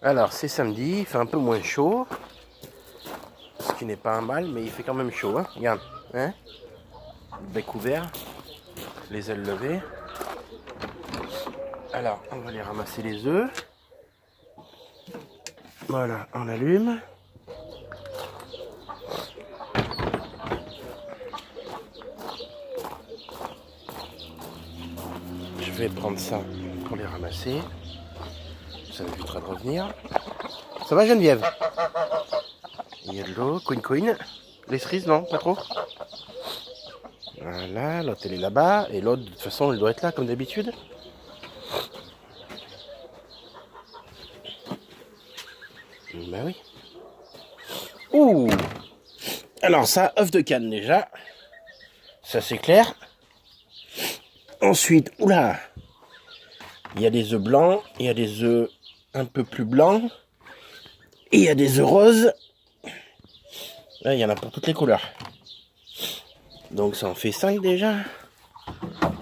Alors, c'est samedi, il fait un peu moins chaud. Ce qui n'est pas un mal, mais il fait quand même chaud. Hein. Regarde, hein, bec ouvert, les ailes levées. Alors, on va aller ramasser les œufs. Voilà, on allume. Je vais prendre ça pour les ramasser. Ça m'évitera de revenir. Ça va Geneviève? Il y a de l'eau, coin. Les cerises, non? Pas trop? Voilà, l'autre elle est là-bas. Et l'autre, de toute façon, elle doit être là comme d'habitude. Ben oui. Ouh! Alors ça, œuf de canne déjà. Ça c'est clair. Ensuite, oula! Il y a des œufs blancs, il y a des œufs un peu plus blancs. Et il y a des œufs roses. Là, il y en a pour toutes les couleurs. Donc ça en fait 5 déjà.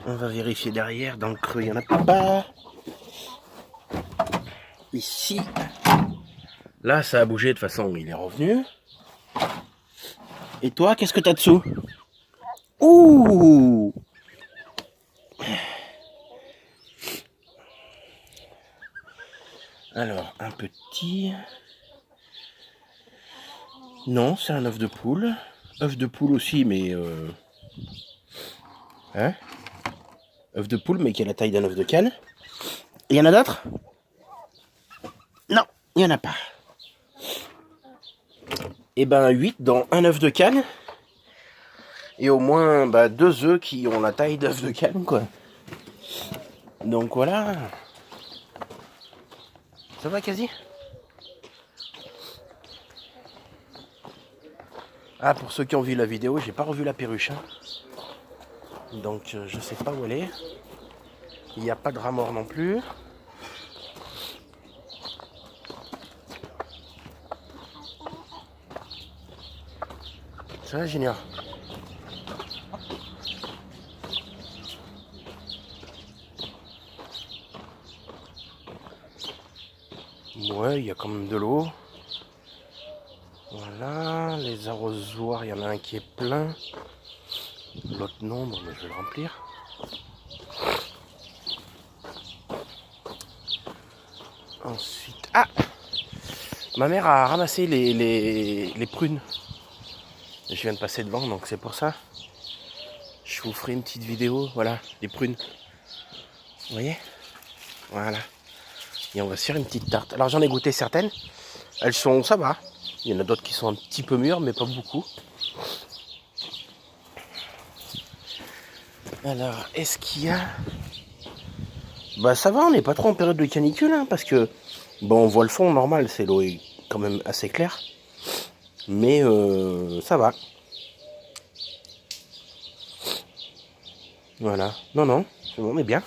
On va vérifier derrière, dans le creux, il n'y en a pas. Ici. Là, ça a bougé, de toute façon, il est revenu. Et toi, qu'est-ce que t'as dessous? Ouh! Alors, un petit... Non, c'est un œuf de poule. Œuf de poule aussi, mais... Hein? Œuf de poule, mais qui a la taille d'un œuf de canne. Il y en a d'autres? Non, il n'y en a pas. Et ben 8 dans un œuf de canne. Et au moins 2 œufs qui ont la taille d'œuf de canne, quoi. Donc voilà. Ça va quasi? Ah, pour ceux qui ont vu la vidéo, j'ai pas revu la perruche. Hein. Donc je sais pas où elle est. Il n'y a pas de rat mort non plus. Ça va, Junior? Ouais, il y a quand même de l'eau. Voilà, les arrosoirs, il y en a un qui est plein. L'autre non, bon, mais je vais le remplir. Ensuite... Ah! Ma mère a ramassé les prunes. Je viens de passer devant, donc c'est pour ça. Je vous ferai une petite vidéo, voilà, des prunes. Vous voyez? Voilà. Et on va se faire une petite tarte. Alors j'en ai goûté certaines. Elles sont, ça va. Il y en a d'autres qui sont un petit peu mûres, mais pas beaucoup. Alors, est-ce qu'il y a... Bah ça va, on n'est pas trop en période de canicule, hein, parce que... Bon, on voit le fond normal, c'est l'eau est quand même assez claire. Mais ça va. Voilà. Non, c'est bon, on est bien.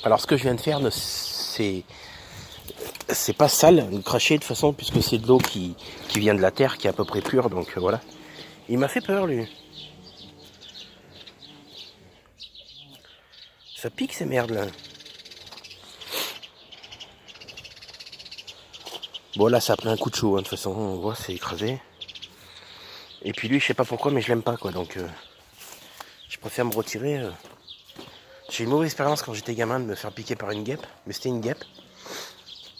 Alors ce que je viens de faire, c'est pas sale de cracher de toute façon, puisque c'est de l'eau qui vient de la terre, qui est à peu près pure, donc voilà. Il m'a fait peur, lui. Ça pique ces merdes là. Bon là ça a pris un coup de chaud, hein, de toute façon on voit c'est écrasé. Et puis lui je sais pas pourquoi mais je l'aime pas quoi, donc je préfère me retirer. J'ai eu une mauvaise expérience quand j'étais gamin de me faire piquer par une guêpe, mais c'était une guêpe.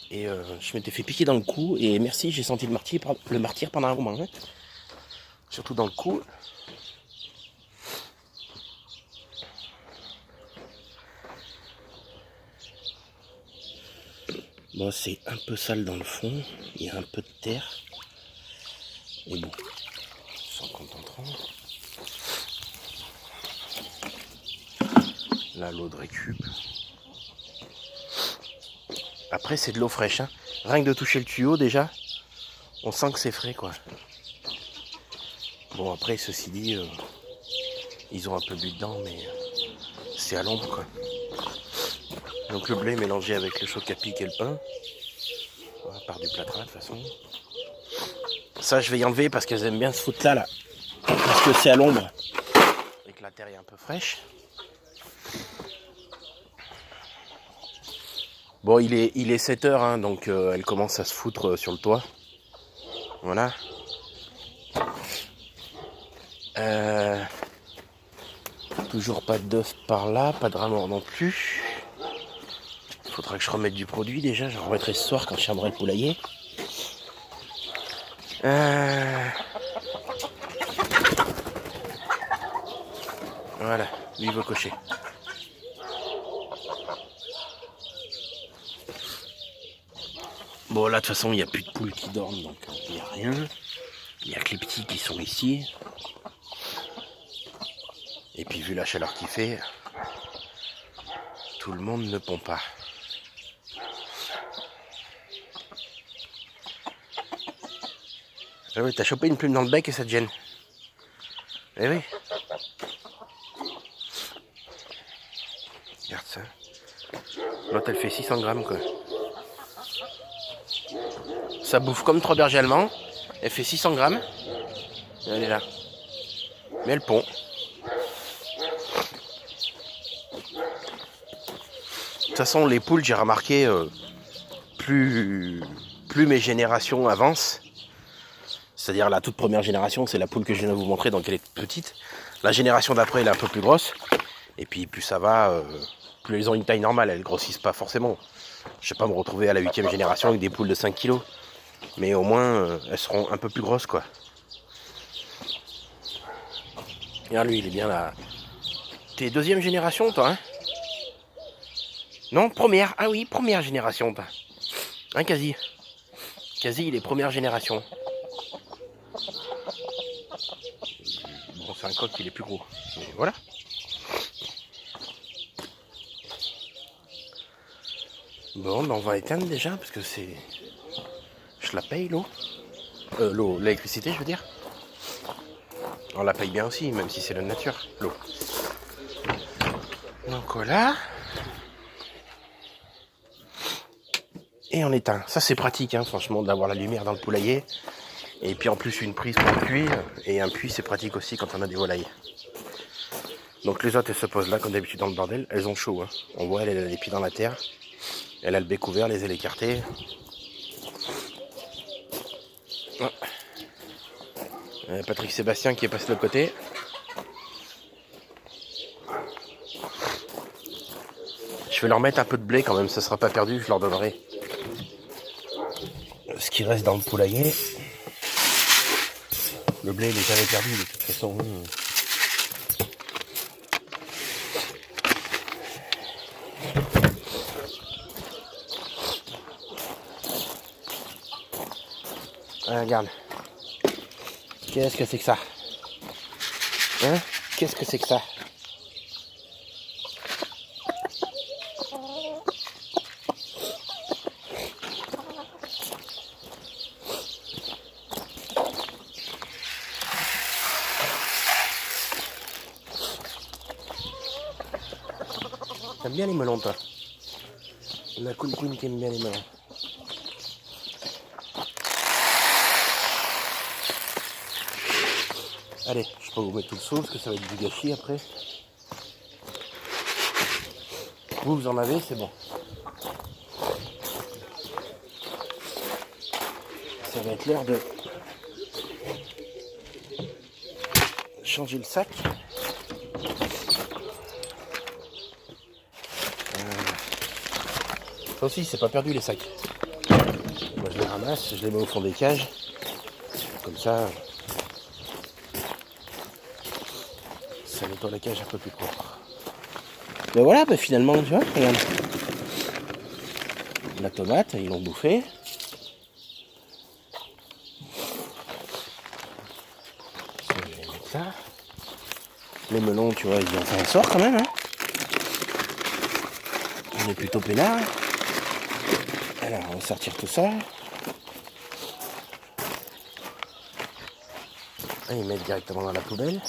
Et je m'étais fait piquer dans le cou et merci j'ai senti le martyr pendant un moment. Hein. Surtout dans le cou. Bon, c'est un peu sale dans le fond, il y a un peu de terre. Et bon, ils s'en contenteront. Là, l'eau de récup. Après, c'est de l'eau fraîche. Hein. Rien que de toucher le tuyau, déjà, on sent que c'est frais, quoi. Bon, après, ceci dit, ils ont un peu bu dedans, mais c'est à l'ombre, quoi. Donc le blé mélangé avec le choc à pic et le pain. Voilà, par du plâtras de toute façon. Ça je vais y enlever parce qu'elles aiment bien ce foutre là. Parce que c'est à l'ombre. Et que la terre est un peu fraîche. Bon, il est 7 heures, hein, donc elle commence à se foutre sur le toit. Voilà. Toujours pas d'œuf par là, pas de ramor non plus. Il faudra que je remette du produit déjà, j'en remettrai ce soir quand je fermerai le poulailler. Voilà, lui il veut cocher. Bon là de toute façon il n'y a plus de poules qui dorment, donc il n'y a rien. Il n'y a que les petits qui sont ici. Et puis vu la chaleur qu'il fait, tout le monde ne pond pas. Ah oui, t'as chopé une plume dans le bec et ça te gêne. Eh oui. Regarde ça. L'autre elle fait 600 grammes quoi. Ça bouffe comme 3 bergers allemands. Elle fait 600 grammes. Et elle est là. Mais elle pond. De toute façon, les poules, j'ai remarqué, plus mes générations avancent, c'est-à-dire la toute première génération, c'est la poule que je viens de vous montrer, donc elle est petite. La génération d'après, elle est un peu plus grosse. Et puis plus ça va, plus elles ont une taille normale, elles grossissent pas forcément. Je vais pas me retrouver à la 8e génération avec des poules de 5 kilos. Mais au moins, elles seront un peu plus grosses, quoi. Regarde, lui, il est bien là. T'es 2e génération, toi, hein? Non, première. Ah oui, première génération, toi. Hein, quasi. Quasi, il est première génération. Bon, c'est un coq, il est plus gros. Mais voilà. Bon, ben on va éteindre déjà, parce que c'est... Je la paye, l'eau. L'électricité, je veux dire. On la paye bien aussi, même si c'est la nature, l'eau. Donc voilà. Et on éteint. Ça, c'est pratique, hein, franchement, d'avoir la lumière dans le poulailler. Et puis en plus, une prise pour le puits. Et un puits, c'est pratique aussi quand on a des volailles. Donc les autres, elles se posent là, comme d'habitude, dans le bordel. Elles ont chaud, hein. On voit, elle a les pieds dans la terre. Elle a le bec ouvert, les ailes écartées. Oh. Patrick Sébastien qui est passé de l'autre côté. Je vais leur mettre un peu de blé quand même, ça sera pas perdu, je leur donnerai ce qui reste dans le poulailler. Le blé il est jamais perdu de toute façon. Ah, regarde. Qu'est-ce que c'est que ça? Hein? Qu'est-ce que c'est que ça? T'aimes bien les melons, toi? La Queen qui aime bien les melons. Allez, je peux vous mettre tout le saut parce que ça va être du gâchis après. Vous en avez, c'est bon. Ça va être l'heure de changer le sac. Ça aussi, c'est pas perdu les sacs. Moi, je les ramasse, je les mets au fond des cages. Comme ça, ça nettoie la cage un peu plus propre. Mais voilà, bah finalement, tu vois, regarde. La tomate, ils l'ont bouffée. Ça. Les melons, tu vois, ils ont fait un sort quand même. Hein. On est plutôt peinard. Alors, on va sortir tout ça. Et ils mettent directement dans la poubelle.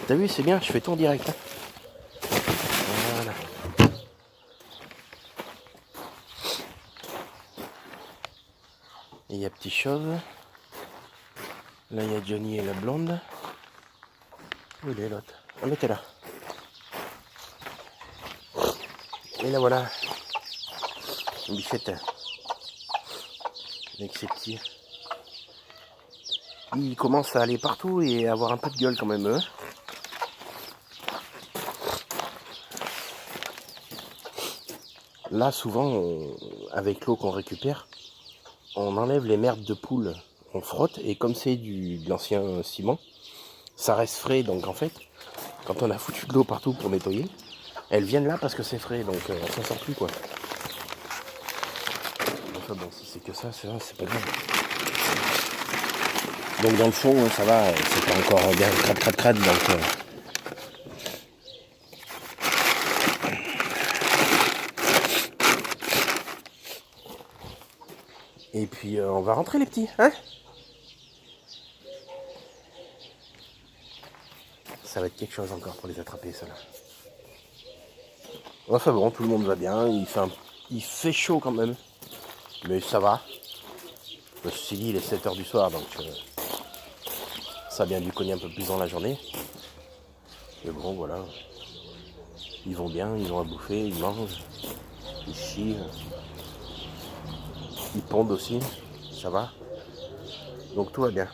T'as vu, c'est bien, je fais tout en direct. Hein. Voilà. Et il y a Petit Chauve. Là, il y a Johnny et la blonde. Où il est l'autre? Ah, mais t'es là. Et là voilà. Une bichette. Avec ses petits. Ils commencent à aller partout et à avoir un peu de gueule quand même, eux. Là, souvent, avec l'eau qu'on récupère, on enlève les merdes de poules, on frotte, et comme c'est de l'ancien ciment, ça reste frais. Donc en fait, quand on a foutu de l'eau partout pour nettoyer, elles viennent là parce que c'est frais, donc ça sort plus quoi. Enfin bon, si c'est que ça, c'est pas grave. Donc dans le fond, ça va, c'est pas encore bien crade, donc... Et puis on va rentrer les petits, hein? Ça va être quelque chose encore pour les attraper, ça là. Enfin bon, tout le monde va bien, il fait chaud quand même, mais ça va. Ceci dit, il est 7h du soir, donc ça a bien dû cogner un peu plus dans la journée. Mais bon, voilà. Ils vont bien, ils ont à bouffer, ils mangent, ils chient, ils pondent aussi, ça va. Donc tout va bien.